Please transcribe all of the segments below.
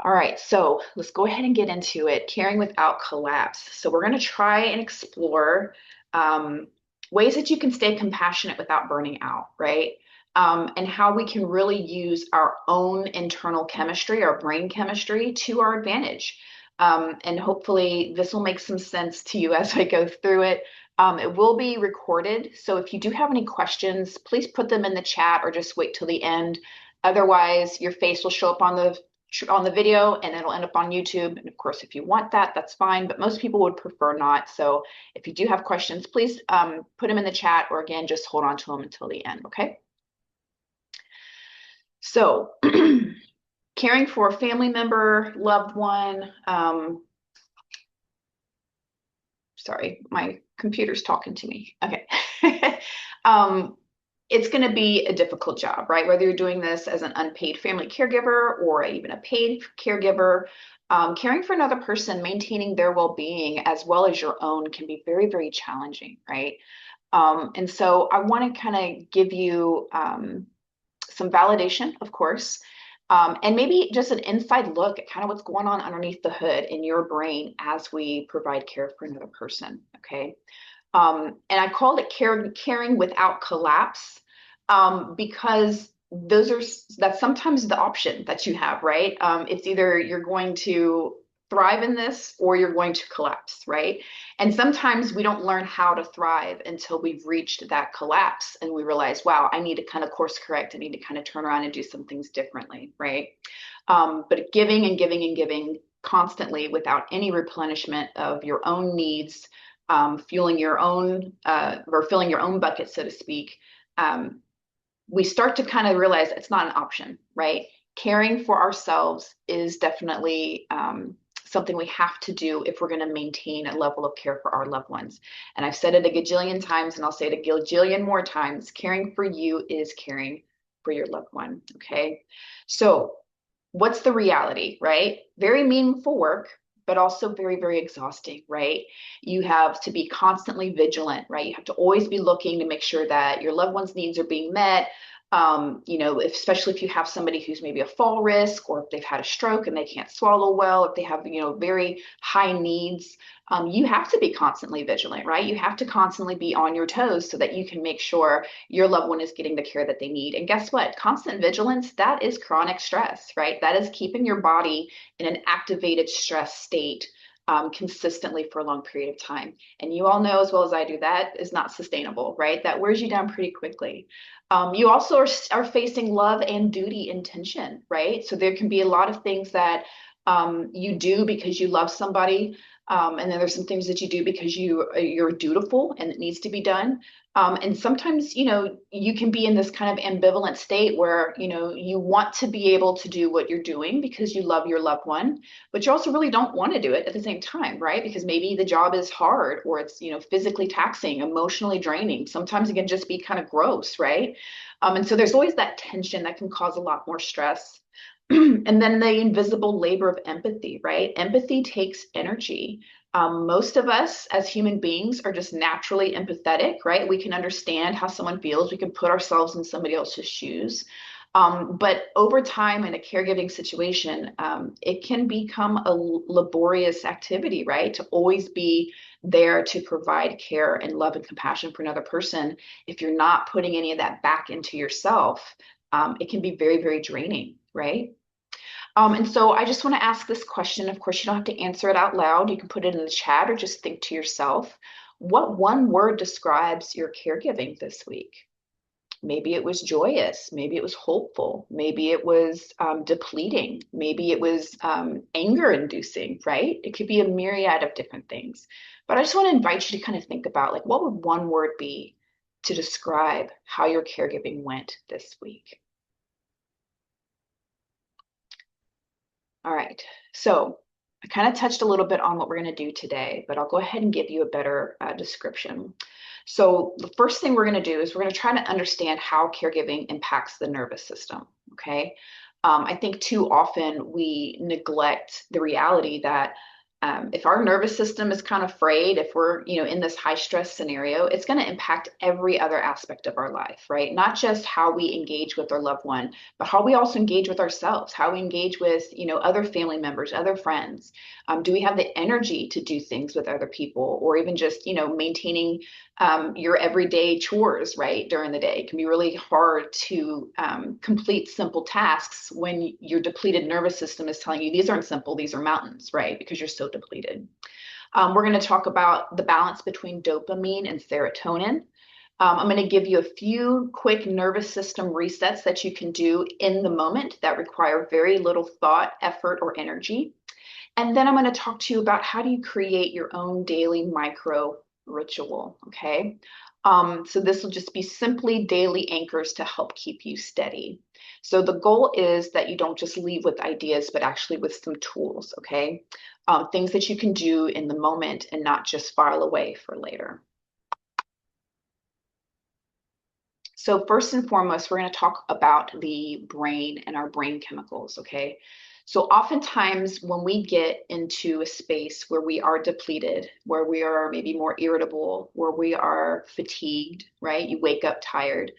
All right, so let's go ahead and get into it. Caring without collapse. So we're going to try and explore um, ways that you can stay compassionate without burning out, right? And how we can really use our own internal chemistry, our brain chemistry, to our advantage. And hopefully, this will make some sense to you as I go through it. It will be recorded, so if you do have any questions, please put them in the chat or just wait till the end. Otherwise, your face will show up on the video and it'll end up on YouTube. And of course, if you want that, that's fine, but most people would prefer not. So if you do have questions, please put them in the chat or again, just hold on to them until the end, okay? So caring for a family member, loved one, sorry, my computer's talking to me. Okay. um, it's going to be a difficult job, right? Whether you're doing this as an unpaid family caregiver or even a paid caregiver, caring for another person, maintaining their well-being as well as your own can be very, very challenging, right? And so I want to kind of give you some validation, of course, and maybe just an inside look at kind of what's going on underneath the hood in your brain as we provide care for another person, okay? And I called it caring without collapse because that's sometimes the option that you have, right? It's either you're going to thrive in this or you're going to collapse, right? And sometimes we don't learn how to thrive until we've reached that collapse and we realize, wow, I need to kind of course correct. I need to kind of turn around and do some things differently, right? But giving and giving and giving constantly without any replenishment of your own needs, fueling your own or filling your own bucket, so to speak, we start to kind of realize it's not an option, right? Caring for ourselves is definitely something we have to do if we're going to maintain a level of care for our loved ones. And I've said it a gajillion times, and I'll say it a gajillion more times. Caring for you is caring for your loved one. Okay. So, what's the reality, right? Very meaningful work, but also very, very exhausting, right? You have to be constantly vigilant, right? You have to always be looking to make sure that your loved one's needs are being met. Especially if you have somebody who's maybe a fall risk, or if they've had a stroke and they can't swallow well, if they have, very high needs, you have to be constantly vigilant, right? You have to constantly be on your toes so that you can make sure your loved one is getting the care that they need. And guess what? Constant vigilance, that is chronic stress, right? That is keeping your body in an activated stress state consistently for a long period of time. And you all know as well as I do that is not sustainable, right? That wears you down pretty quickly. You also are facing love and duty intention, right? So there can be a lot of things that you do because you love somebody, and then there's some things that you do because you're dutiful and it needs to be done. And sometimes, you can be in this kind of ambivalent state where, you want to be able to do what you're doing because you love your loved one, but you also really don't want to do it at the same time, right? Because maybe the job is hard or it's, physically taxing, emotionally draining. Sometimes it can just be kind of gross, right? And so there's always that tension that can cause a lot more stress. And then the invisible labor of empathy, right? Empathy takes energy. Most of us as human beings are just naturally empathetic, right? We can understand how someone feels. We can put ourselves in somebody else's shoes. But over time in a caregiving situation, it can become a laborious activity, right? To always be there to provide care and love and compassion for another person. If you're not putting any of that back into yourself, it can be very, very draining, right? And so I just want to ask this question. Of course, you don't have to answer it out loud. You can put it in the chat or just think to yourself, what one word describes your caregiving this week? Maybe it was joyous. Maybe it was hopeful. Maybe it was depleting. Maybe it was anger inducing, right? It could be a myriad of different things. But I just want to invite you to kind of think about like, what would one word be to describe how your caregiving went this week? All right. So I kind of touched a little bit on what we're going to do today, but I'll go ahead and give you a better description. So the first thing we're going to do is we're going to try to understand how caregiving impacts the nervous system. Okay. I think too often we neglect the reality that If our nervous system is kind of frayed, if we're, in this high stress scenario, it's going to impact every other aspect of our life, right? Not just how we engage with our loved one, but how we also engage with ourselves, how we engage with, other family members, other friends. Do we have the energy to do things with other people, or even just, maintaining your everyday chores, right, during the day? It can be really hard to complete simple tasks when your depleted nervous system is telling you these aren't simple, these are mountains, right? Because you're so depleted. We're going to talk about the balance between dopamine and serotonin. I'm going to give you a few quick nervous system resets that you can do in the moment that require very little thought, effort, or energy. And then I'm going to talk to you about how do you create your own daily micro ritual, okay? So this will just be simply daily anchors to help keep you steady. So the goal is that you don't just leave with ideas, but actually with some tools, okay? Things that you can do in the moment and not just file away for later. So first and foremost, we're going to talk about the brain and our brain chemicals, okay? So oftentimes when we get into a space where we are depleted, where we are maybe more irritable, where we are fatigued, right? You wake up tired,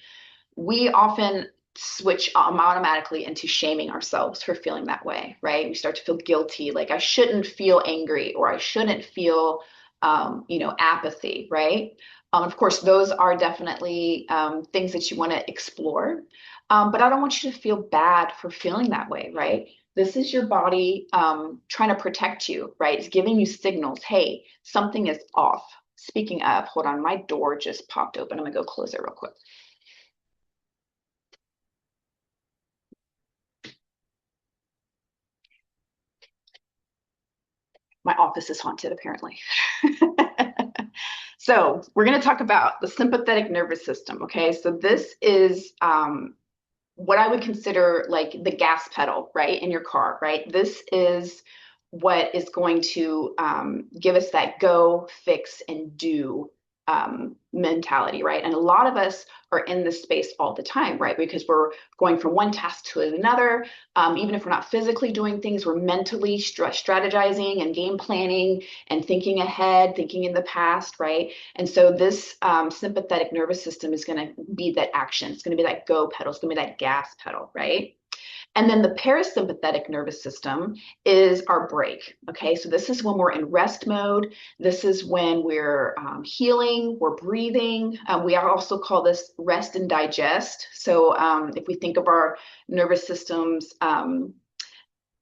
we often switch automatically into shaming ourselves for feeling that way, right? We start to feel guilty, like I shouldn't feel angry or I shouldn't feel, apathy, right? Of course, those are definitely things that you want to explore, but I don't want you to feel bad for feeling that way, right? This is your body trying to protect you, right? It's giving you signals. Hey, something is off. Speaking of, hold on, my door just popped open. I'm gonna go close it real quick. My office is haunted, apparently. So we're going to talk about the sympathetic nervous system. Okay, so this is what I would consider like the gas pedal, right, in your car, right? This is what is going to give us that go, fix, and do mentality, right? And a lot of us are in this space all the time, right? Because we're going from one task to another. Even if we're not physically doing things, we're mentally strategizing and game planning and thinking ahead, thinking in the past, right? And so this sympathetic nervous system is going to be that action. It's going to be that go pedal. It's going to be that gas pedal, right? And then the parasympathetic nervous system is our break. Okay, so this is when we're in rest mode. This is when we're healing, we're breathing. We also call this rest and digest. So if we think of our nervous systems,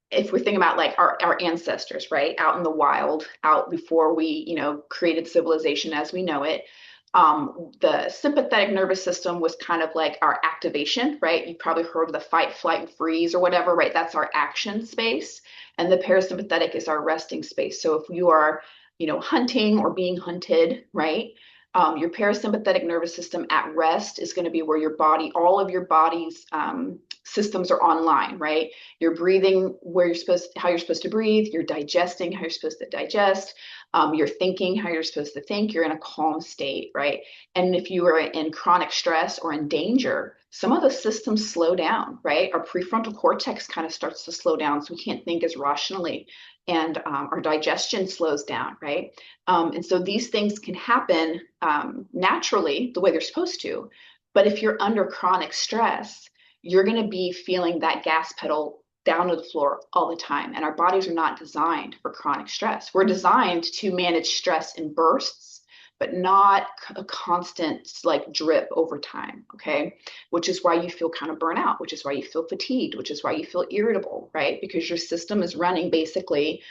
if we think about like our ancestors, right, out in the wild, out before we, created civilization as we know it, the sympathetic nervous system was kind of like our activation, right? You probably heard of the fight, flight, and freeze or whatever, right? That's our action space. And the parasympathetic is our resting space. So if you are, hunting or being hunted, right? Your parasympathetic nervous system at rest is going to be where your body, all of your body's systems are online, right? You're breathing how you're supposed to breathe. You're digesting how you're supposed to digest. You're thinking how you're supposed to think. You're in a calm state, right? And if you are in chronic stress or in danger, some of the systems slow down, right? Our prefrontal cortex kind of starts to slow down, so we can't think as rationally, and our digestion slows down, right? And so these things can happen naturally the way they're supposed to. But if you're under chronic stress, you're going to be feeling that gas pedal down to the floor all the time. And our bodies are not designed for chronic stress. We're designed to manage stress in bursts, but not a constant like drip over time. Okay. Which is why you feel kind of burnt out, which is why you feel fatigued, which is why you feel irritable, right? Because your system is running basically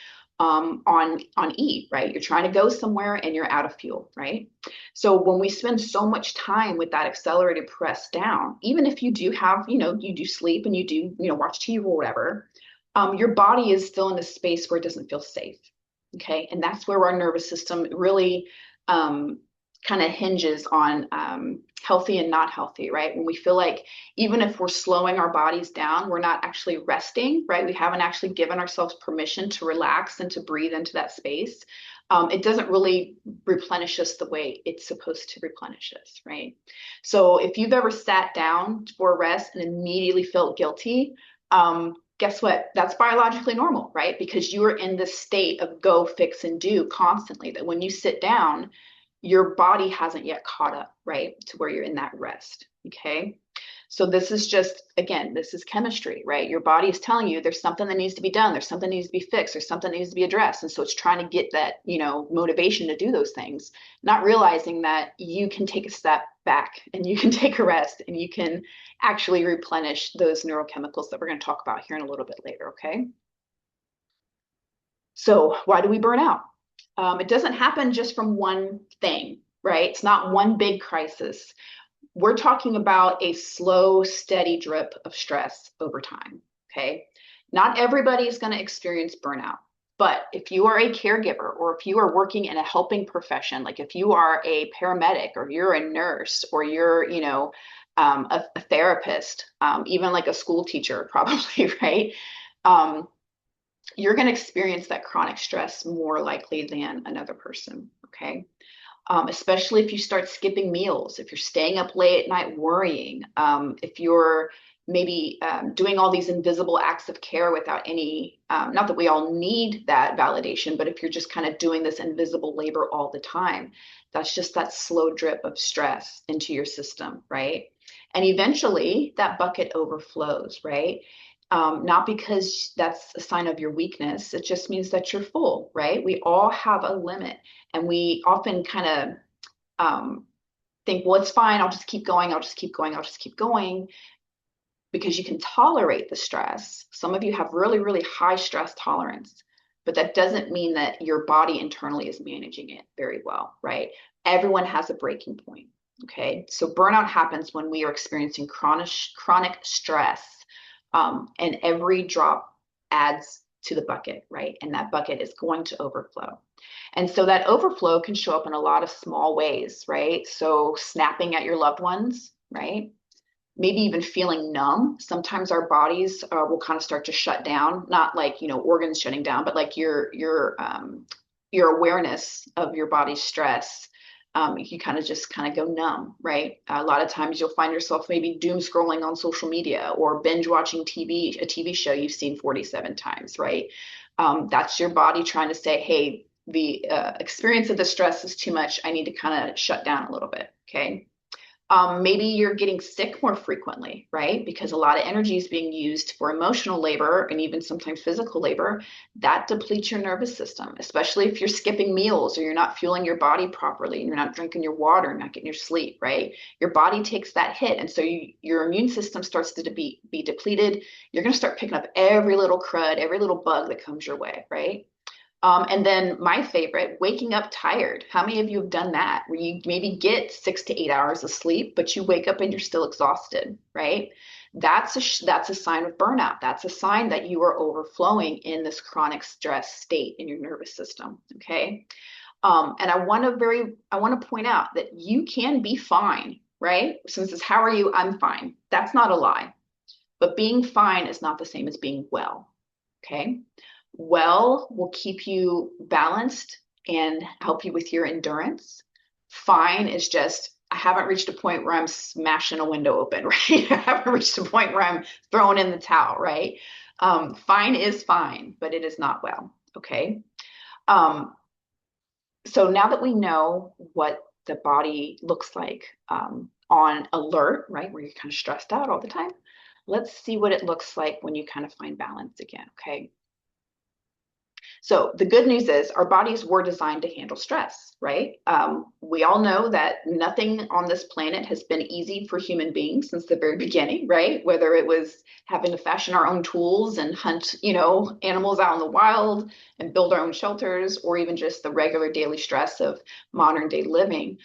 on E, right? You're trying to go somewhere and you're out of fuel, right? So when we spend so much time with that accelerated press down, even if you do have, you do sleep and you do, watch TV or whatever, your body is still in a space where it doesn't feel safe. Okay. And that's where our nervous system really kind of hinges on healthy and not healthy, right? When we feel like even if we're slowing our bodies down, we're not actually resting, right? We haven't actually given ourselves permission to relax and to breathe into that space. It doesn't really replenish us the way it's supposed to replenish us, right? So if you've ever sat down for a rest and immediately felt guilty, guess what? That's biologically normal, right? Because you are in this state of go, fix, and do constantly, that when you sit down, your body hasn't yet caught up, right? To where you're in that rest. Okay. So this is just, again, this is chemistry, right? Your body is telling you there's something that needs to be done. There's something that needs to be fixed. There's something that needs to be addressed. And so it's trying to get that, motivation to do those things, not realizing that you can take a step back and you can take a rest and you can actually replenish those neurochemicals that we're going to talk about here in a little bit later. Okay. So why do we burn out? It doesn't happen just from one thing, right? It's not one big crisis. We're talking about a slow, steady drip of stress over time. Okay. Not everybody is going to experience burnout, but if you are a caregiver or if you are working in a helping profession, like if you are a paramedic or you're a nurse or you're, a therapist, even like a school teacher, probably, right? Um, you're going to experience that chronic stress more likely than another person. Okay. Especially if you start skipping meals, if you're staying up late at night worrying, if you're maybe doing all these invisible acts of care without any, not that we all need that validation, but if you're just kind of doing this invisible labor all the time, that's just that slow drip of stress into your system, right? And eventually that bucket overflows, right? Not because that's a sign of your weakness. It just means that you're full, right? We all have a limit. And we often kind of think, well, it's fine. I'll just keep going. I'll just keep going. I'll just keep going because you can tolerate the stress. Some of you have really, really high stress tolerance, but that doesn't mean that your body internally is managing it very well, right? Everyone has a breaking point. Okay. So burnout happens when we are experiencing chronic stress, and every drop adds to the bucket, right? And that bucket is going to overflow. And so that overflow can show up in a lot of small ways, right? So snapping at your loved ones, right? Maybe even feeling numb. Sometimes our bodies will kind of start to shut down, not like, organs shutting down, but like your awareness of your body's stress. You kind of just kind of go numb, right? A lot of times you'll find yourself maybe doom scrolling on social media or binge watching a TV show you've seen 47 times, right? That's your body trying to say, hey, the experience of the stress is too much. I need to kind of shut down a little bit. Okay. Maybe you're getting sick more frequently, right? Because a lot of energy is being used for emotional labor and even sometimes physical labor. That depletes your nervous system, especially if you're skipping meals or you're not fueling your body properly and you're not drinking your water and not getting your sleep, right? Your body takes that hit. And so your immune system starts to be depleted. You're going to start picking up every little crud, every little bug that comes your way, right? And then my favorite, waking up tired. How many of you have done that? Where you maybe get 6 to 8 hours of sleep, but you wake up and you're still exhausted, right? That's a sign of burnout. That's a sign that you are overflowing in this chronic stress state in your nervous system. Okay. And I want to point out that you can be fine, right? Since it's how are you? I'm fine. That's not a lie. But being fine is not the same as being well. Okay. Well will keep you balanced and help you with your endurance. Fine is just, I haven't reached a point where I'm smashing a window open, right? I haven't reached a point where I'm throwing in the towel, right? Fine is fine, but it is not well. Okay. So now that we know what the body looks like on alert, right, where you're kind of stressed out all the time, let's see what it looks like when you kind of find balance again. Okay. So the good news is our bodies were designed to handle stress, right? We all know that nothing on this planet has been easy for human beings since the very beginning, right? Whether it was having to fashion our own tools and hunt, animals out in the wild and build our own shelters, or even just the regular daily stress of modern day living,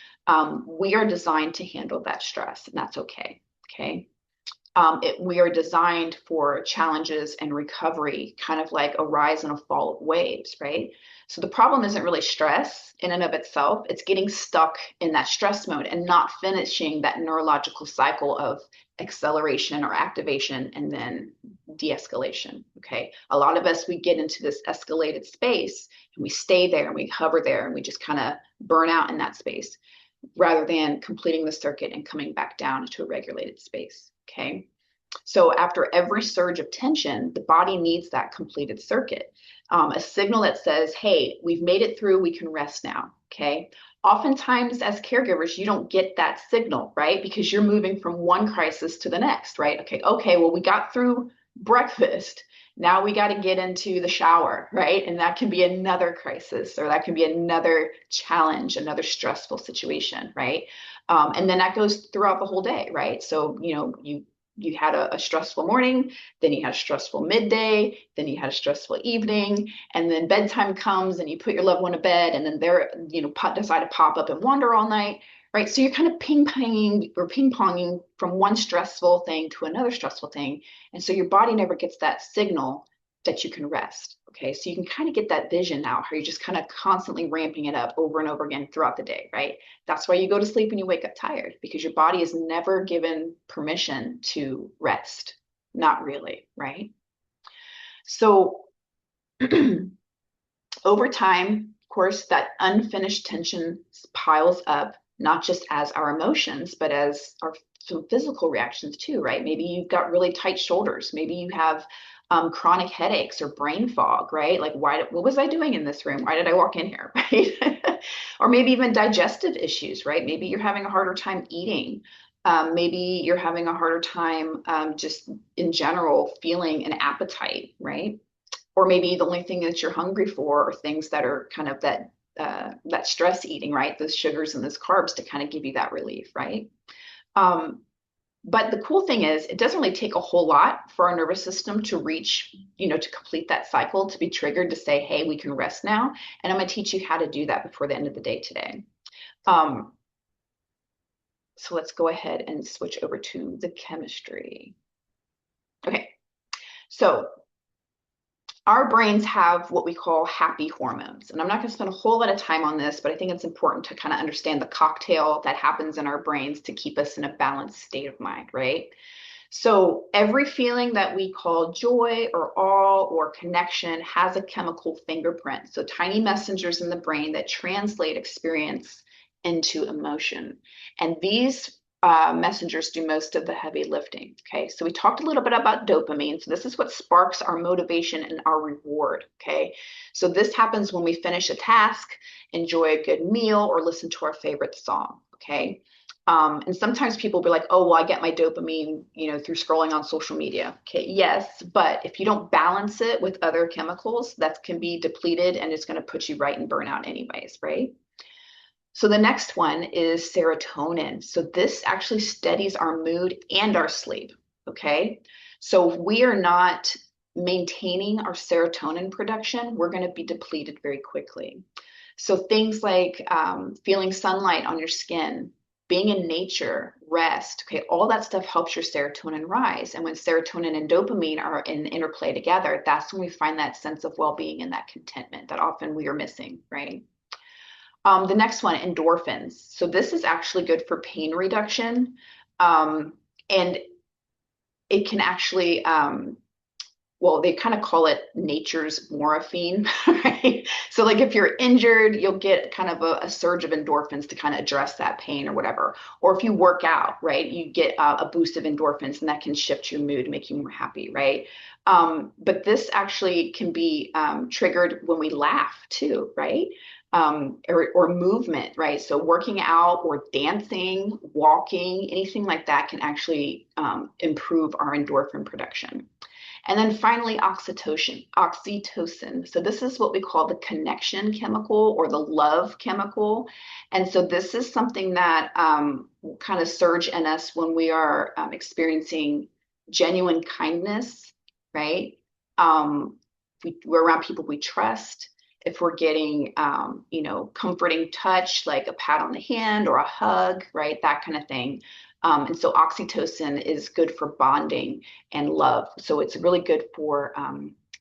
we are designed to handle that stress, and that's okay. Okay. We are designed for challenges and recovery, kind of like a rise and a fall of waves, right? So the problem isn't really stress in and of itself. It's getting stuck in that stress mode and not finishing that neurological cycle of acceleration or activation and then de-escalation. Okay. A lot of us, we get into this escalated space and we stay there and we hover there and we just kind of burn out in that space rather than completing the circuit and coming back down into a regulated space. Okay. So after every surge of tension, the body needs that completed circuit, a signal that says, hey, we've made it through, we can rest now, okay? Oftentimes as caregivers, you don't get that signal, right? Because you're moving from one crisis to the next, right? Okay, well, we got through breakfast. Now we got to get into the shower, right? And that can be another crisis, or that can be another challenge, another stressful situation, right? And then that goes throughout the whole day, right? So, you had a stressful morning, then you had a stressful midday, then you had a stressful evening, and then bedtime comes and you put your loved one to bed, and then they're, decide to pop up and wander all night, right? So you're kind of ping-ponging from one stressful thing to another stressful thing. And so your body never gets that signal that you can rest. Okay, so you can kind of get that vision now, how you're just kind of constantly ramping it up over and over again throughout the day, right? That's why you go to sleep and you wake up tired, because your body is never given permission to rest. Not really, right? So over time, of course, that unfinished tension piles up, not just as our emotions, but as our some physical reactions too, right? Maybe you've got really tight shoulders. Maybe you have chronic headaches or brain fog, right? Like, what was I doing in this room? Why did I walk in here, right? Or maybe even digestive issues, right? Maybe you're having a harder time eating. Maybe you're having a harder time just in general feeling an appetite, right? Or maybe the only thing that you're hungry for are things that are kind of that stress eating, right? Those sugars and those carbs to kind of give you that relief, right? Um, but the cool thing is, it doesn't really take a whole lot for our nervous system to reach, to complete that cycle, to be triggered to say, hey, we can rest now. And I'm going to teach you how to do that before the end of the day today. So let's go ahead and switch over to the chemistry. Okay, so our brains have what we call happy hormones. And I'm not going to spend a whole lot of time on this, but I think it's important to kind of understand the cocktail that happens in our brains to keep us in a balanced state of mind, right? So every feeling that we call joy or awe or connection has a chemical fingerprint. So tiny messengers in the brain that translate experience into emotion. And these messengers do most of the heavy lifting. Okay, so we talked a little bit about dopamine. So this is what sparks our motivation and our reward. Okay, so this happens when we finish a task, enjoy a good meal, or listen to our favorite song. Okay, and sometimes people will be like, oh, well, I get my dopamine, through scrolling on social media. Okay, yes, but if you don't balance it with other chemicals, that can be depleted and it's going to put you right in burnout anyways, right? So the next one is serotonin. So this actually steadies our mood and our sleep. Okay. So if we are not maintaining our serotonin production, we're going to be depleted very quickly. So things like feeling sunlight on your skin, being in nature, rest, okay, all that stuff helps your serotonin rise. And when serotonin and dopamine are in interplay together, that's when we find that sense of well-being and that contentment that often we are missing, right? The next one, endorphins. So this is actually good for pain reduction. And it can actually, well, they kind of call it nature's morphine, right? So like if you're injured, you'll get kind of a surge of endorphins to kind of address that pain or whatever. Or if you work out, right, you get a boost of endorphins and that can shift your mood, make you more happy, right? But this actually can be triggered when we laugh too, right? Or movement, right? So working out or dancing, walking, anything like that can actually improve our endorphin production. And then finally, oxytocin. Oxytocin. So this is what we call the connection chemical or the love chemical. And so this is something that will kind of surge in us when we are experiencing genuine kindness, right? We're around people we trust. If we're getting, comforting touch, like a pat on the hand or a hug, right? That kind of thing. And so oxytocin is good for bonding and love. So it's really good for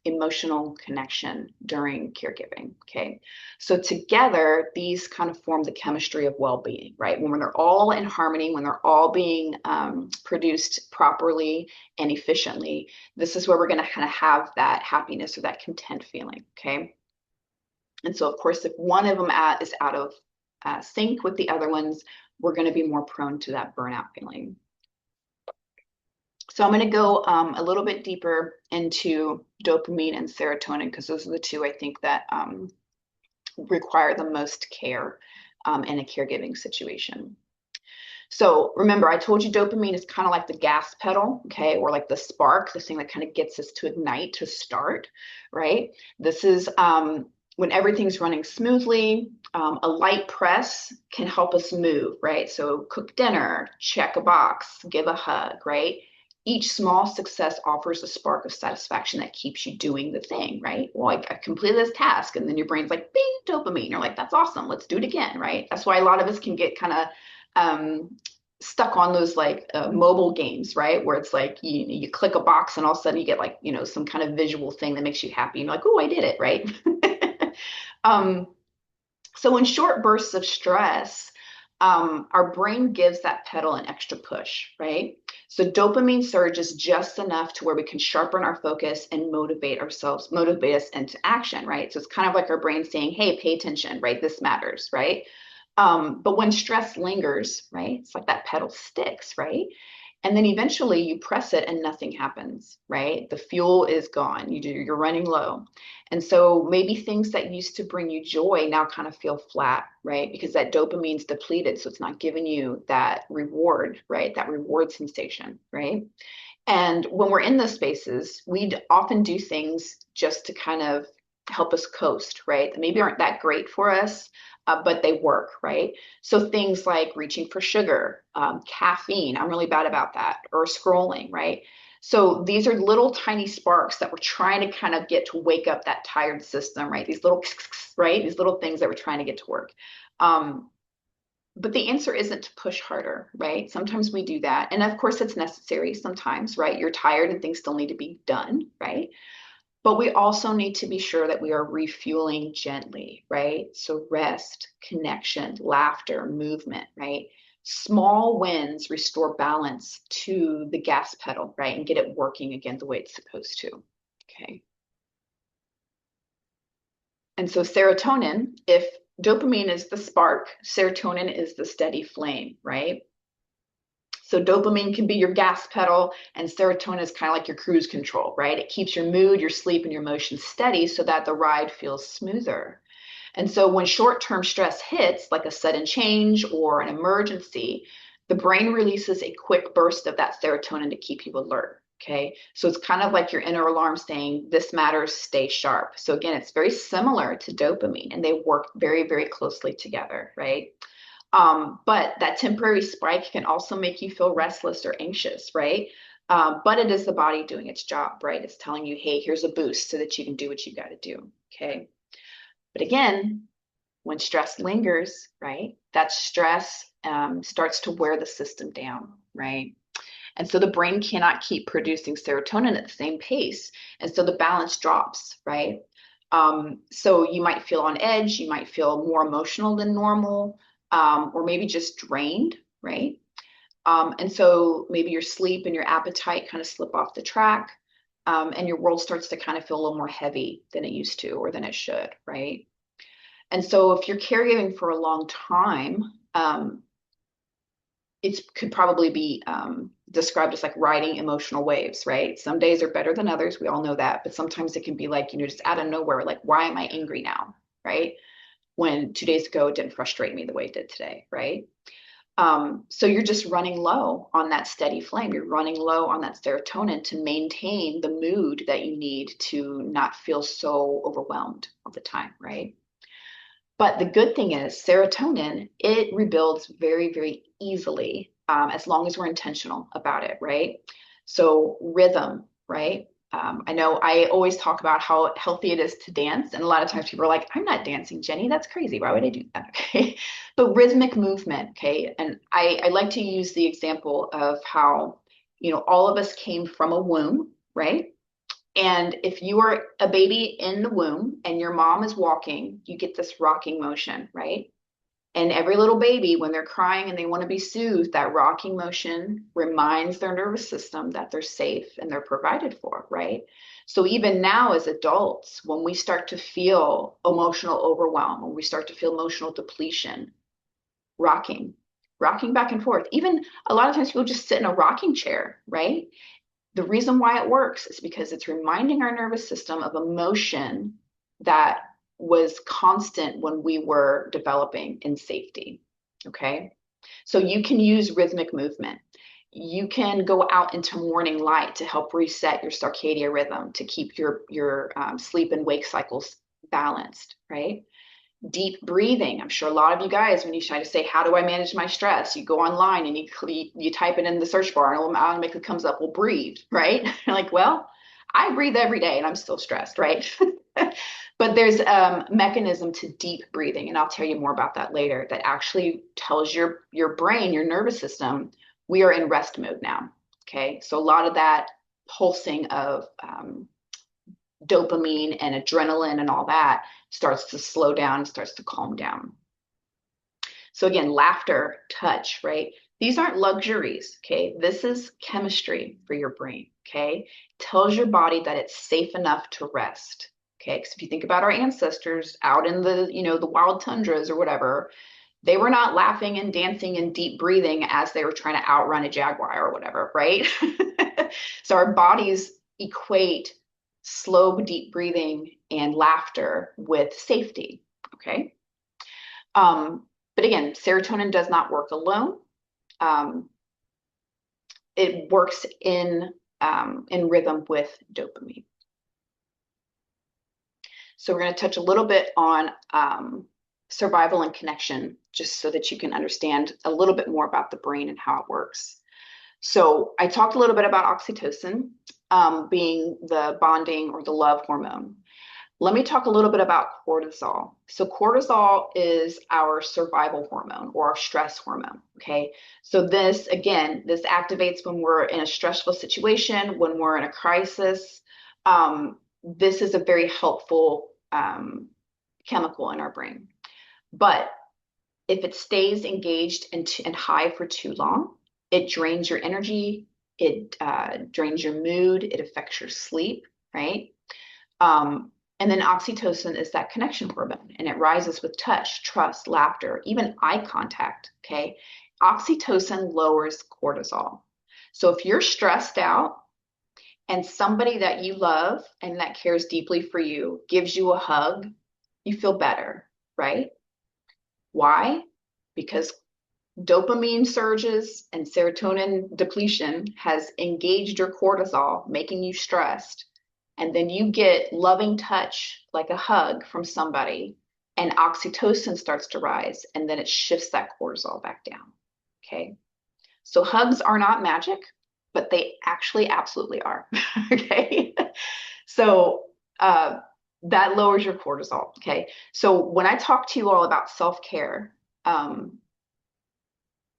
emotional connection during caregiving. Okay. So together, these kind of form the chemistry of well-being, right? When they're all in harmony, when they're all being produced properly and efficiently, this is where we're going to kind of have that happiness or that content feeling. Okay. And so, of course, if one of them is out of sync with the other ones, we're going to be more prone to that burnout feeling. So I'm going to go a little bit deeper into dopamine and serotonin because those are the two I think that require the most care in a caregiving situation. So remember, I told you dopamine is kind of like the gas pedal, okay, or like the spark, the thing that kind of gets us to ignite, to start, right? This is when everything's running smoothly. A light press can help us move, right? So cook dinner, check a box, give a hug, right? Each small success offers a spark of satisfaction that keeps you doing the thing, right? Well, I completed this task, and then your brain's like, bing, dopamine. You're like, that's awesome. Let's do it again, right? That's why a lot of us can get kind of stuck on those like mobile games, right? Where it's like you click a box and all of a sudden you get like, some kind of visual thing that makes you happy. And you're like, oh, I did it, right? um, so in short bursts of stress, our brain gives that pedal an extra push, right? So dopamine surges just enough to where we can sharpen our focus and motivate us into action, right? So it's kind of like our brain saying, hey, pay attention, right? This matters, right? But when stress lingers, right, it's like that pedal sticks, right? And then eventually you press it and nothing happens, right? The fuel is gone. You're running low. And so maybe things that used to bring you joy now kind of feel flat, right? Because that dopamine's depleted. So it's not giving you that reward, right? That reward sensation, right? And when we're in those spaces, we often do things just to kind of help us coast, right? That maybe aren't that great for us, but they work, right? So things like reaching for sugar, caffeine, I'm really bad about that, or scrolling, right? So these are little tiny sparks that we're trying to kind of get to wake up that tired system, right? These little, right? These little things that we're trying to get to work. But the answer isn't to push harder, right? Sometimes we do that. And of course, it's necessary sometimes, right? You're tired and things still need to be done, right? But we also need to be sure that we are refueling gently, right? So rest, connection, laughter, movement, right? Small wins restore balance to the gas pedal, right? And get it working again the way it's supposed to, okay? And so serotonin, if dopamine is the spark, serotonin is the steady flame, right? So dopamine can be your gas pedal, and serotonin is kind of like your cruise control, right? It keeps your mood, your sleep, and your emotions steady so that the ride feels smoother. And so when short-term stress hits, like a sudden change or an emergency, the brain releases a quick burst of that serotonin to keep you alert. Okay, so it's kind of like your inner alarm saying, this matters, stay sharp. So again, it's very similar to dopamine, and they work very, very closely together, right? But that temporary spike can also make you feel restless or anxious, right? But it is the body doing its job, right? It's telling you, hey, here's a boost so that you can do what you got to do, okay? But again, when stress lingers, right, that stress starts to wear the system down, right? And so the brain cannot keep producing serotonin at the same pace. And so the balance drops, right? So you might feel on edge, you might feel more emotional than normal, or maybe just drained, right? And so maybe your sleep and your appetite kind of slip off the track, and your world starts to kind of feel a little more heavy than it used to or than it should, right? And so if you're caregiving for a long time, it could probably be described as like riding emotional waves, right? Some days are better than others. We all know that. But sometimes it can be like, just out of nowhere, like, why am I angry now? Right? When 2 days ago it didn't frustrate me the way it did today, right? So you're just running low on that steady flame. You're running low on that serotonin to maintain the mood that you need to not feel so overwhelmed all the time, right? But the good thing is serotonin, it rebuilds very, very easily as long as we're intentional about it, right? So rhythm, right? I know I always talk about how healthy it is to dance. And a lot of times people are like, I'm not dancing, Jenny. That's crazy. Why would I do that? Okay. But rhythmic movement, okay. And I like to use the example of how, all of us came from a womb, right? And if you are a baby in the womb and your mom is walking, you get this rocking motion, right? And every little baby, when they're crying and they want to be soothed, that rocking motion reminds their nervous system that they're safe and they're provided for, right? So even now as adults, when we start to feel emotional overwhelm, when we start to feel emotional depletion, rocking, rocking back and forth. Even a lot of times people just sit in a rocking chair, right? The reason why it works is because it's reminding our nervous system of emotion that was constant when we were developing in safety. Okay. So you can use rhythmic movement. You can go out into morning light to help reset your circadian rhythm to keep your sleep and wake cycles balanced, right? Deep breathing. I'm sure a lot of you guys, when you try to say, how do I manage my stress? You go online and you type it in the search bar and it automatically comes up, well, breathe, right? You're like, well, I breathe every day and I'm still stressed, right? But there's a mechanism to deep breathing, and I'll tell you more about that later, that actually tells your brain, your nervous system, we are in rest mode now. Okay. So a lot of that pulsing of dopamine and adrenaline and all that starts to slow down, starts to calm down. So again, laughter, touch, right? These aren't luxuries, okay? This is chemistry for your brain, okay? Tells your body that it's safe enough to rest, okay? Because if you think about our ancestors out in the wild tundras or whatever, they were not laughing and dancing and deep breathing as they were trying to outrun a jaguar or whatever, right? So our bodies equate slow, deep breathing and laughter with safety, okay? But again, serotonin does not work alone. It works in rhythm with dopamine. So we're going to touch a little bit on survival and connection, just so that you can understand a little bit more about the brain and how it works. So I talked a little bit about oxytocin being the bonding or the love hormone. Let me talk a little bit about cortisol. So cortisol is our survival hormone or our stress hormone, okay? So this, again, this activates when we're in a stressful situation, when we're in a crisis. This is a very helpful chemical in our brain. But if it stays engaged and high for too long, it drains your energy, it drains your mood, it affects your sleep, right? And then oxytocin is that connection hormone, and it rises with touch, trust, laughter, even eye contact, okay? Oxytocin lowers cortisol. So if you're stressed out and somebody that you love and that cares deeply for you gives you a hug, you feel better, right? Why? Because dopamine surges and serotonin depletion has engaged your cortisol, making you stressed. And then you get loving touch, like a hug from somebody, and oxytocin starts to rise, and then it shifts that cortisol back down. Okay. So hugs are not magic, but they actually absolutely are. Okay. So that lowers your cortisol. Okay. So when I talk to you all about self-care,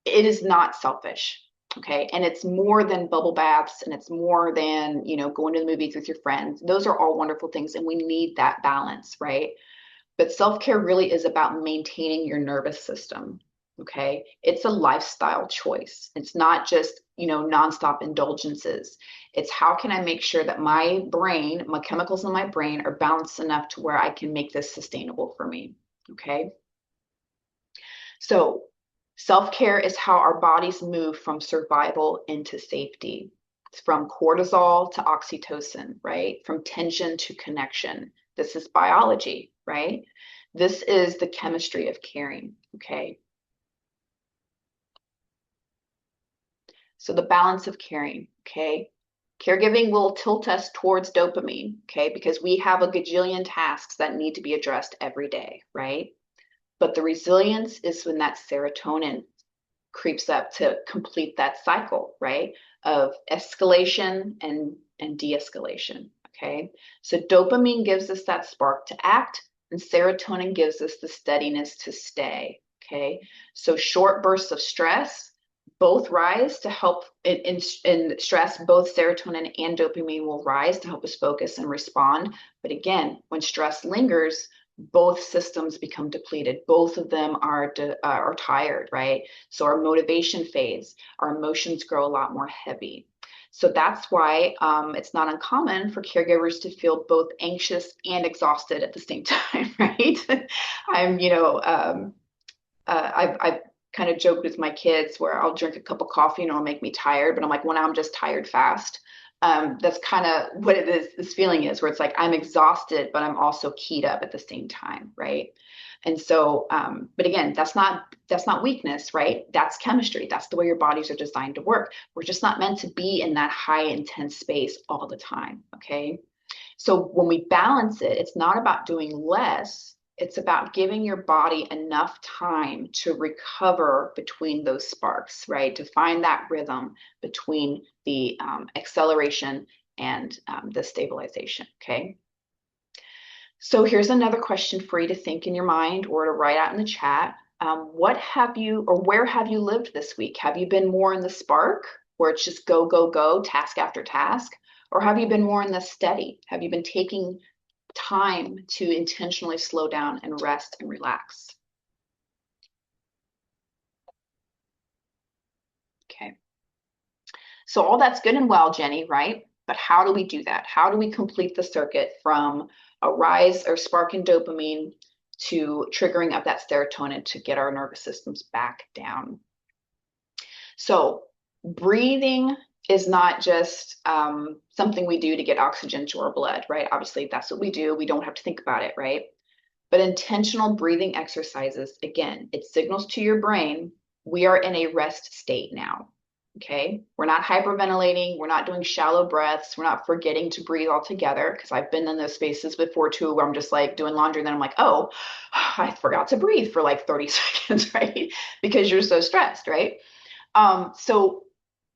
it is not selfish. Okay. And it's more than bubble baths, and it's more than, going to the movies with your friends. Those are all wonderful things, and we need that balance, right? But self-care really is about maintaining your nervous system. Okay. It's a lifestyle choice. It's not just, nonstop indulgences. It's how can I make sure that my brain, my chemicals in my brain are balanced enough to where I can make this sustainable for me. Okay. So self-care is how our bodies move from survival into safety. It's from cortisol to oxytocin, right? From tension to connection. This is biology, right? This is the chemistry of caring, okay? So the balance of caring, okay? Caregiving will tilt us towards dopamine, okay? Because we have a gajillion tasks that need to be addressed every day, right? But the resilience is when that serotonin creeps up to complete that cycle, right? Of escalation and de-escalation, okay? So dopamine gives us that spark to act, and serotonin gives us the steadiness to stay, okay? So short bursts of stress both rise to help in stress, both serotonin and dopamine will rise to help us focus and respond. But again, when stress lingers, both systems become depleted. Both of them are tired, right? So our motivation fades, our emotions grow a lot more heavy. So that's why it's not uncommon for caregivers to feel both anxious and exhausted at the same time, right? I've kind of joked with my kids where I'll drink a cup of coffee and it'll make me tired, but I'm like, well, now I'm just tired fast. That's kind of what it is, this feeling is, where it's like I'm exhausted, but I'm also keyed up at the same time, right? And so, but again, that's not weakness, right? That's chemistry. That's the way your bodies are designed to work. We're just not meant to be in that high intense space all the time, okay? So when we balance it, it's not about doing less. It's about giving your body enough time to recover between those sparks, right? To find that rhythm between the acceleration and the stabilization, okay? So here's another question for you to think in your mind or to write out in the chat. What have you, or where have you lived this week? Have you been more in the spark, where it's just go, go, go, task after task? Or have you been more in the steady? Have you been taking time to intentionally slow down and rest and relax? Okay. So all that's good and well, Jenny, right? But how do we do that? How do we complete the circuit from a rise or spark in dopamine to triggering up that serotonin to get our nervous systems back down? So breathing is not just something we do to get oxygen to our blood, right? Obviously, that's what we do. We don't have to think about it, right? But intentional breathing exercises, again, it signals to your brain, we are in a rest state now. Okay. We're not hyperventilating. We're not doing shallow breaths. We're not forgetting to breathe altogether. Because I've been in those spaces before too, where I'm just like doing laundry. And then I'm like, oh, I forgot to breathe for like 30 seconds, right? Because you're so stressed, right? So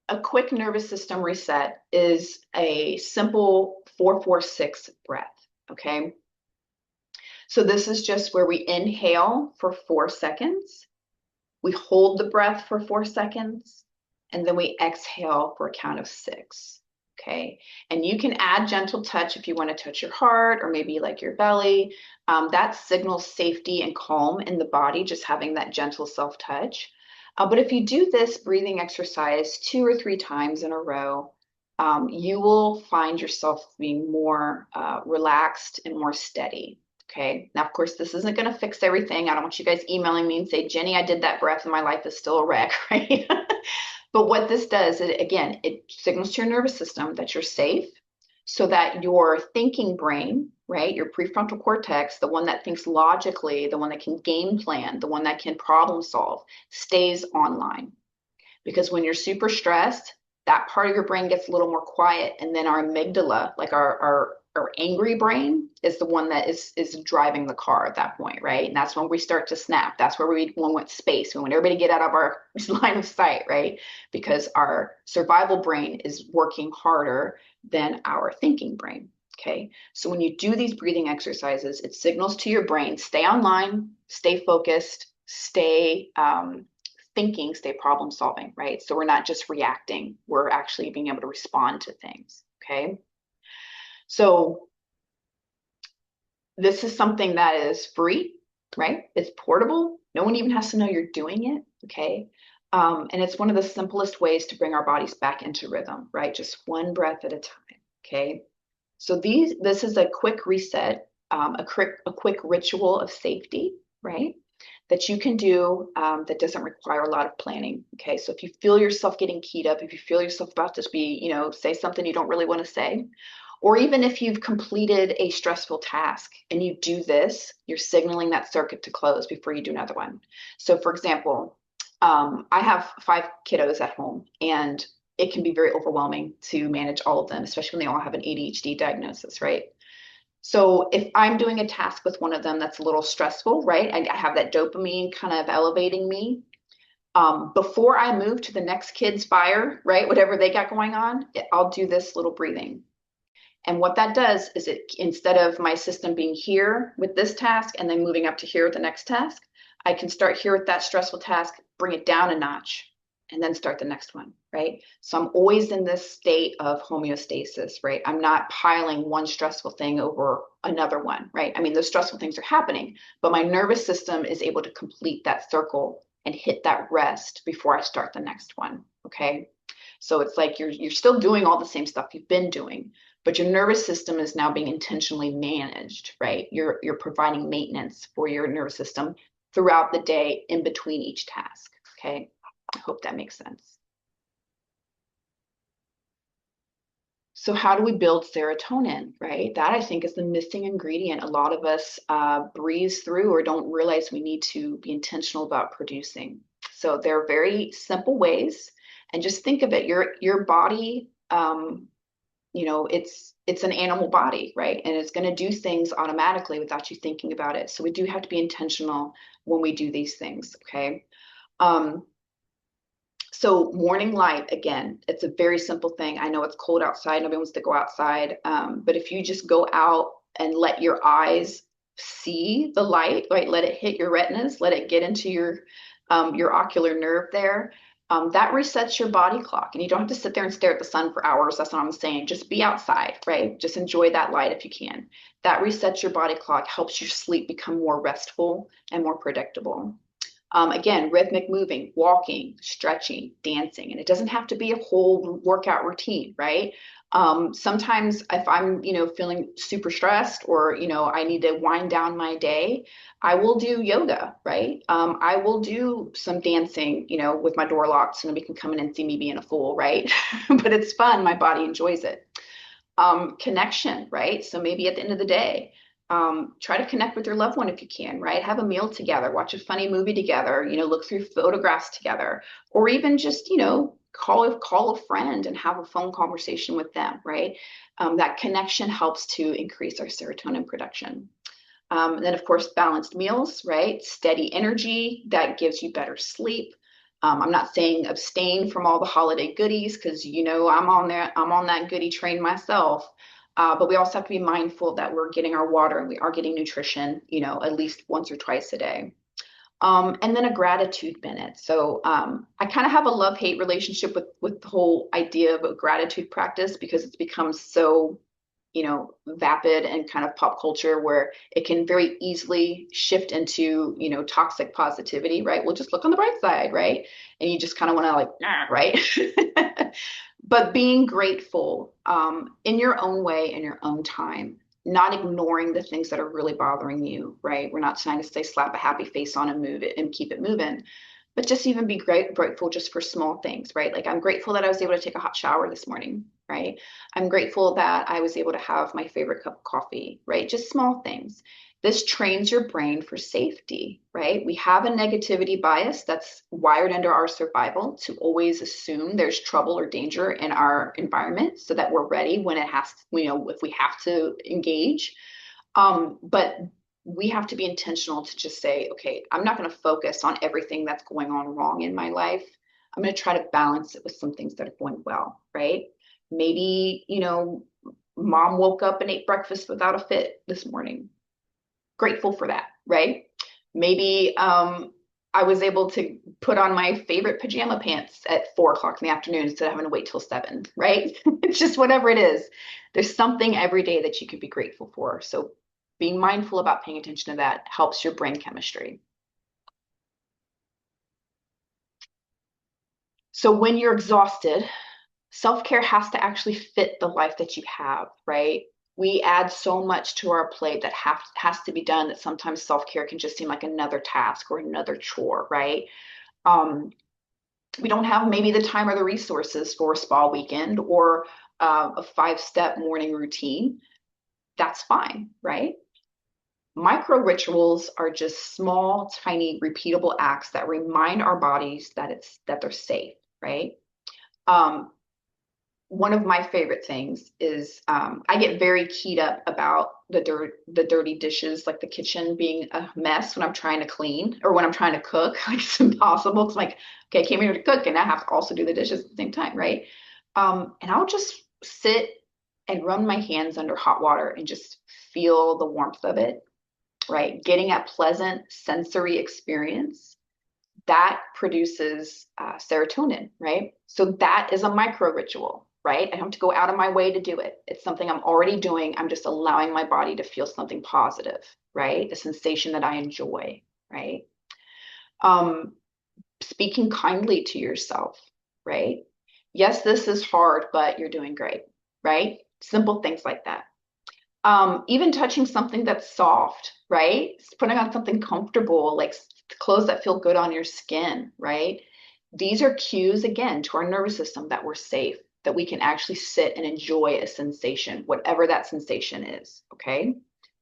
a quick nervous system reset is a simple 4-4-6 breath. Okay. So this is just where we inhale for 4 seconds, we hold the breath for 4 seconds, and then we exhale for a count of 6. Okay. And you can add gentle touch if you want to touch your heart or maybe like your belly. That signals safety and calm in the body, just having that gentle self-touch. But if you do this breathing exercise 2 or 3 times in a row, you will find yourself being more relaxed and more steady. Okay. Now, of course, this isn't going to fix everything. I don't want you guys emailing me and say, Jenny, I did that breath and my life is still a wreck, right? But what this does, again, it signals to your nervous system that you're safe so that your thinking brain, right, your prefrontal cortex, the one that thinks logically, the one that can game plan, the one that can problem solve, stays online. Because when you're super stressed, that part of your brain gets a little more quiet. And then our amygdala, like our angry brain, is the one that is driving the car at that point, right? And that's when we start to snap. That's where we want space. We want everybody to get out of our line of sight, right? Because our survival brain is working harder than our thinking brain. Okay. So when you do these breathing exercises, it signals to your brain, stay online, stay focused, stay thinking, stay problem solving, right? So we're not just reacting, we're actually being able to respond to things, okay? So this is something that is free, right? It's portable. No one even has to know you're doing it, okay? And it's one of the simplest ways to bring our bodies back into rhythm, right? Just one breath at a time, okay? So this is a quick reset, a quick ritual of safety, right? That you can do that doesn't require a lot of planning. Okay, so if you feel yourself getting keyed up, if you feel yourself about to be, say something you don't really want to say, or even if you've completed a stressful task and you do this, you're signaling that circuit to close before you do another one. So, for example, I have 5 kiddos at home, and it can be very overwhelming to manage all of them, especially when they all have an ADHD diagnosis, right? So if I'm doing a task with one of them that's a little stressful, right? I have that dopamine kind of elevating me. Before I move to the next kid's fire, right? Whatever they got going on, I'll do this little breathing. And what that does is it, instead of my system being here with this task and then moving up to here with the next task, I can start here with that stressful task, bring it down a notch, and then start the next one, right? So I'm always in this state of homeostasis, right? I'm not piling one stressful thing over another one, right? I mean, those stressful things are happening, but my nervous system is able to complete that circle and hit that rest before I start the next one, okay? So it's like you're still doing all the same stuff you've been doing, but your nervous system is now being intentionally managed, right? You're providing maintenance for your nervous system throughout the day in between each task, okay? I hope that makes sense. So how do we build serotonin, right? That I think is the missing ingredient. A lot of us breeze through or don't realize we need to be intentional about producing. So there are very simple ways, and just think of it. Your body, it's an animal body, right? And it's going to do things automatically without you thinking about it. So we do have to be intentional when we do these things, okay? Um, so morning light, again, it's a very simple thing. I know it's cold outside. Nobody wants to go outside. But if you just go out and let your eyes see the light, right? Let it hit your retinas, let it get into your ocular nerve there. That resets your body clock. And you don't have to sit there and stare at the sun for hours. That's what I'm saying. Just be outside, right? Just enjoy that light if you can. That resets your body clock, helps your sleep become more restful and more predictable. Again, rhythmic moving, walking, stretching, dancing, and it doesn't have to be a whole workout routine, right? Sometimes if I'm, feeling super stressed or, I need to wind down my day, I will do yoga, right? I will do some dancing, with my door locked so nobody can come in and see me being a fool, right? But it's fun. My body enjoys it. Connection, right? So maybe at the end of the day, try to connect with your loved one if you can, right? Have a meal together, watch a funny movie together, look through photographs together, or even just, call a friend and have a phone conversation with them, right? That connection helps to increase our serotonin production. And then, of course, balanced meals, right? Steady energy that gives you better sleep. I'm not saying abstain from all the holiday goodies because I'm on there, I'm on that goodie train myself. But we also have to be mindful that we're getting our water and we are getting nutrition, at least once or twice a day. And then a gratitude minute. So I kind of have a love-hate relationship with the whole idea of a gratitude practice because it's become so vapid and kind of pop culture where it can very easily shift into, toxic positivity, right? We'll just look on the bright side, right? And you just kind of want to like, nah, right? But being grateful in your own way, in your own time, not ignoring the things that are really bothering you, right? We're not trying to say slap a happy face on and move it and keep it moving, but just even be grateful just for small things, right? Like I'm grateful that I was able to take a hot shower this morning, right? I'm grateful that I was able to have my favorite cup of coffee, right? Just small things. This trains your brain for safety, right? We have a negativity bias that's wired into our survival to always assume there's trouble or danger in our environment so that we're ready when it has, if we have to engage. But we have to be intentional to just say, okay, I'm not going to focus on everything that's going on wrong in my life. I'm going to try to balance it with some things that are going well, right? Maybe, mom woke up and ate breakfast without a fit this morning. Grateful for that, right? Maybe I was able to put on my favorite pajama pants at 4 o'clock in the afternoon instead of having to wait till 7, right? It's just whatever it is. There's something every day that you could be grateful for. So being mindful about paying attention to that helps your brain chemistry. So when you're exhausted, self-care has to actually fit the life that you have, right? We add so much to our plate that has to be done that sometimes self-care can just seem like another task or another chore, right? Um, we don't have maybe the time or the resources for a spa weekend or a 5-step morning routine. That's fine, right? Micro rituals are just small, tiny, repeatable acts that remind our bodies that they're safe, right? Um, One of my favorite things is I get very keyed up about the dirty dishes, like the kitchen being a mess when I'm trying to clean or when I'm trying to cook. Like it's impossible. It's like, okay, I came here to cook and I have to also do the dishes at the same time, right? And I'll just sit and run my hands under hot water and just feel the warmth of it, right? Getting a pleasant sensory experience that produces serotonin, right? So that is a micro ritual, right? I don't have to go out of my way to do it. It's something I'm already doing. I'm just allowing my body to feel something positive, right? A sensation that I enjoy, right? Um, Speaking kindly to yourself, right? Yes, this is hard, but you're doing great, right? Simple things like that. Even touching something that's soft, right? Putting on something comfortable, like clothes that feel good on your skin, right? These are cues again to our nervous system that we're safe, that we can actually sit and enjoy a sensation, whatever that sensation is, okay?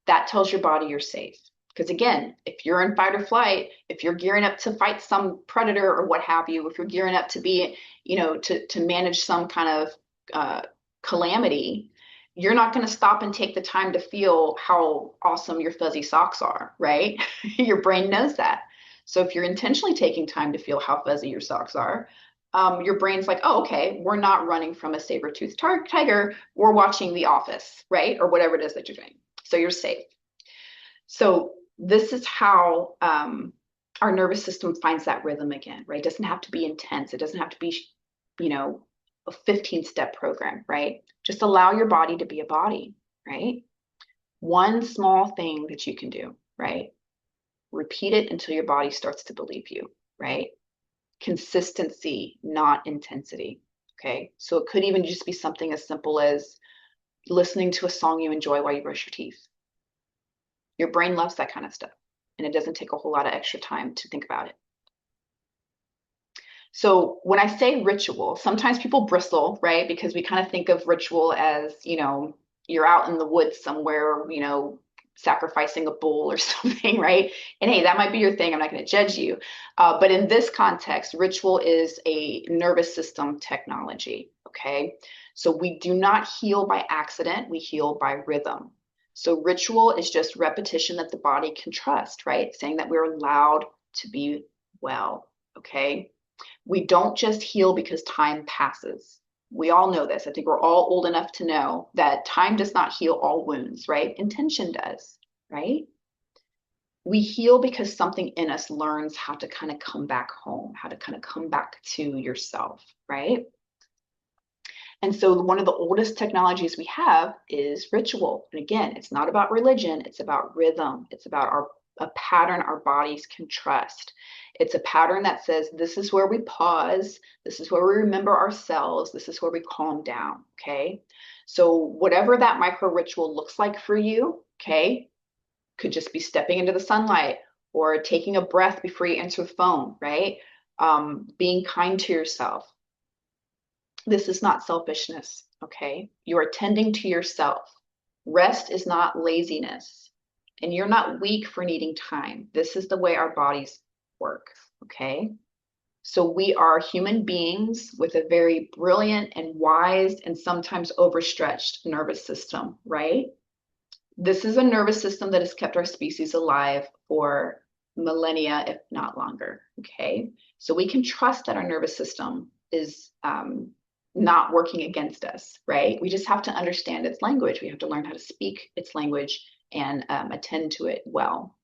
That tells your body you're safe. Because again, if you're in fight or flight, if you're gearing up to fight some predator or what have you, if you're gearing up to be, to manage some kind of calamity, you're not going to stop and take the time to feel how awesome your fuzzy socks are, right? Your brain knows that. So if you're intentionally taking time to feel how fuzzy your socks are, your brain's like, oh, okay, we're not running from a saber-toothed tiger. We're watching The Office, right? Or whatever it is that you're doing. So you're safe. So this is how our nervous system finds that rhythm again, right? It doesn't have to be intense. It doesn't have to be, a 15-step program, right? Just allow your body to be a body, right? One small thing that you can do, right? Repeat it until your body starts to believe you, right? Consistency, not intensity, okay? So it could even just be something as simple as listening to a song you enjoy while you brush your teeth. Your brain loves that kind of stuff, and it doesn't take a whole lot of extra time to think about it. So when I say ritual, sometimes people bristle, right? Because we kind of think of ritual as, you're out in the woods somewhere, sacrificing a bull or something, right? And hey, that might be your thing. I'm not going to judge you. But in this context, ritual is a nervous system technology, okay? So we do not heal by accident, we heal by rhythm. So ritual is just repetition that the body can trust, right? Saying that we're allowed to be well, okay? We don't just heal because time passes. We all know this. I think we're all old enough to know that time does not heal all wounds, right? Intention does, right? We heal because something in us learns how to kind of come back home, how to kind of come back to yourself, right? And so one of the oldest technologies we have is ritual. And again, it's not about religion, it's about rhythm. It's about a pattern our bodies can trust. It's a pattern that says this is where we pause, this is where we remember ourselves, this is where we calm down, okay? So whatever that micro ritual looks like for you, okay, could just be stepping into the sunlight or taking a breath before you answer the phone, right? Being kind to yourself. This is not selfishness, okay? You are tending to yourself. Rest is not laziness, and you're not weak for needing time. This is the way our bodies work, okay? So we are human beings with a very brilliant and wise and sometimes overstretched nervous system, right? This is a nervous system that has kept our species alive for millennia, if not longer, okay? So we can trust that our nervous system is not working against us, right? We just have to understand its language. We have to learn how to speak its language and attend to it well.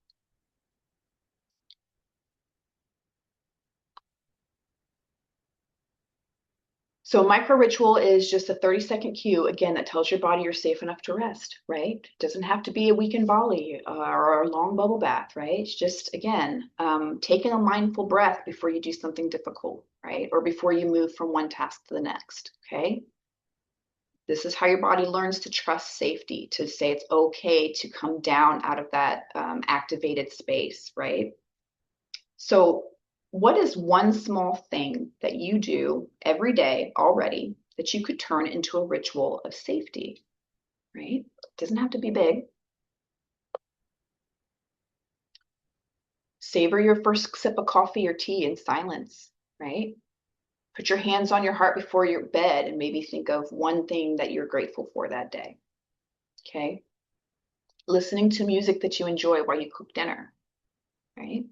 So micro ritual is just a 30-second cue, again, that tells your body you're safe enough to rest, right? It doesn't have to be a weekend volley or a long bubble bath, right? It's just, again, taking a mindful breath before you do something difficult, right? Or before you move from one task to the next, okay? This is how your body learns to trust safety, to say it's okay to come down out of that activated space, right? So what is one small thing that you do every day already that you could turn into a ritual of safety, right? It doesn't have to be big. Savor your first sip of coffee or tea in silence, right? Put your hands on your heart before your bed and maybe think of one thing that you're grateful for that day, okay? Listening to music that you enjoy while you cook dinner, right?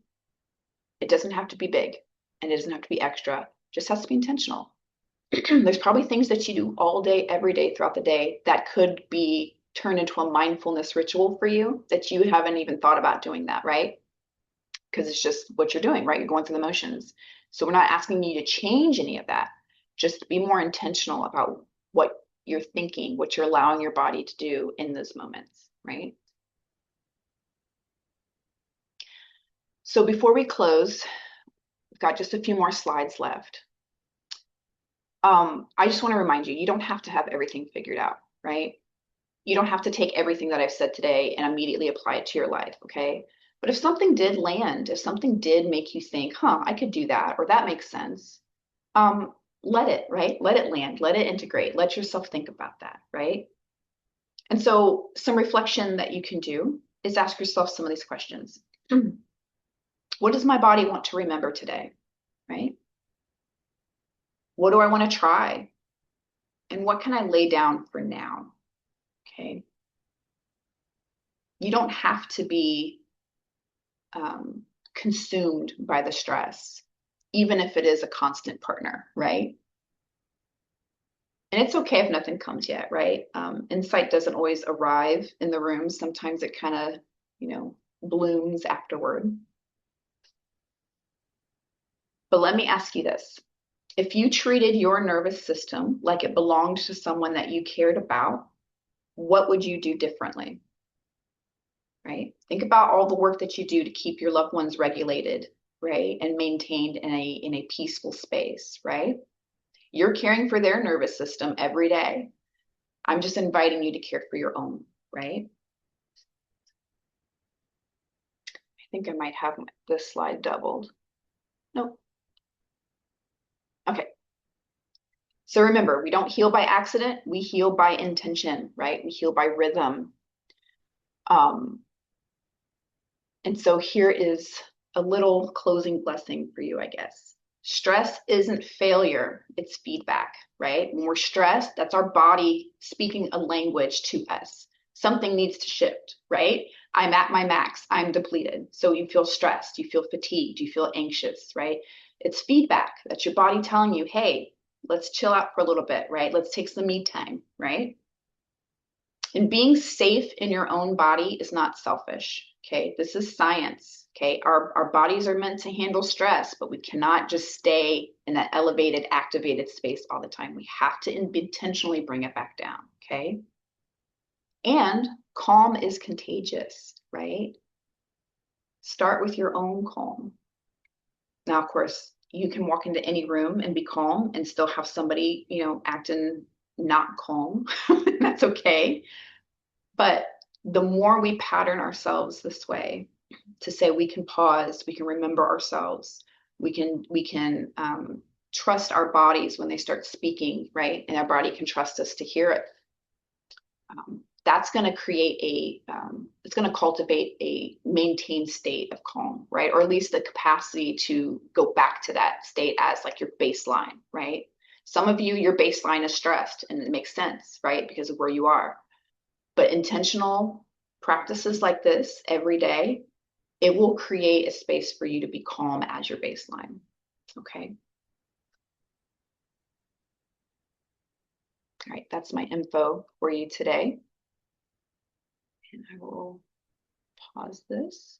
It doesn't have to be big and it doesn't have to be extra, it just has to be intentional. There's probably things that you do all day, every day throughout the day that could be turned into a mindfulness ritual for you that you haven't even thought about doing that, right? Because it's just what you're doing, right? You're going through the motions. So we're not asking you to change any of that. Just be more intentional about what you're thinking, what you're allowing your body to do in those moments, right? So before we close, we've got just a few more slides left. I just want to remind you, you don't have to have everything figured out, right? You don't have to take everything that I've said today and immediately apply it to your life, okay? But if something did land, if something did make you think, huh, I could do that, or that makes sense, let it, right? Let it land, let it integrate, let yourself think about that, right? And so some reflection that you can do is ask yourself some of these questions. What does my body want to remember today, right? What do I want to try? And what can I lay down for now? Okay. You don't have to be consumed by the stress, even if it is a constant partner, right? And it's okay if nothing comes yet, right? Insight doesn't always arrive in the room. Sometimes it kind of, blooms afterward. But let me ask you this. If you treated your nervous system like it belonged to someone that you cared about, what would you do differently? Right? Think about all the work that you do to keep your loved ones regulated, right? And maintained in a peaceful space, right? You're caring for their nervous system every day. I'm just inviting you to care for your own, right? I think I might have this slide doubled. Nope. Okay. So remember, we don't heal by accident. We heal by intention, right? We heal by rhythm. And so here is a little closing blessing for you, I guess. Stress isn't failure, it's feedback, right? When we're stressed, that's our body speaking a language to us. Something needs to shift, right? I'm at my max, I'm depleted. So you feel stressed, you feel fatigued, you feel anxious, right? It's feedback. That's your body telling you, hey, let's chill out for a little bit, right? Let's take some me time, right? And being safe in your own body is not selfish. Okay. This is science. Okay. Our bodies are meant to handle stress, but we cannot just stay in that elevated, activated space all the time. We have to intentionally bring it back down. Okay. And calm is contagious, right? Start with your own calm. Now, of course, you can walk into any room and be calm and still have somebody, acting not calm. That's okay. But the more we pattern ourselves this way to say we can pause, we can remember ourselves, we can trust our bodies when they start speaking, right? And our body can trust us to hear it. That's going to create it's going to cultivate a maintained state of calm, right? Or at least the capacity to go back to that state as like your baseline, right? Some of you, your baseline is stressed and it makes sense, right? Because of where you are. But intentional practices like this every day, it will create a space for you to be calm as your baseline. Okay. All right, that's my info for you today. And I will pause this.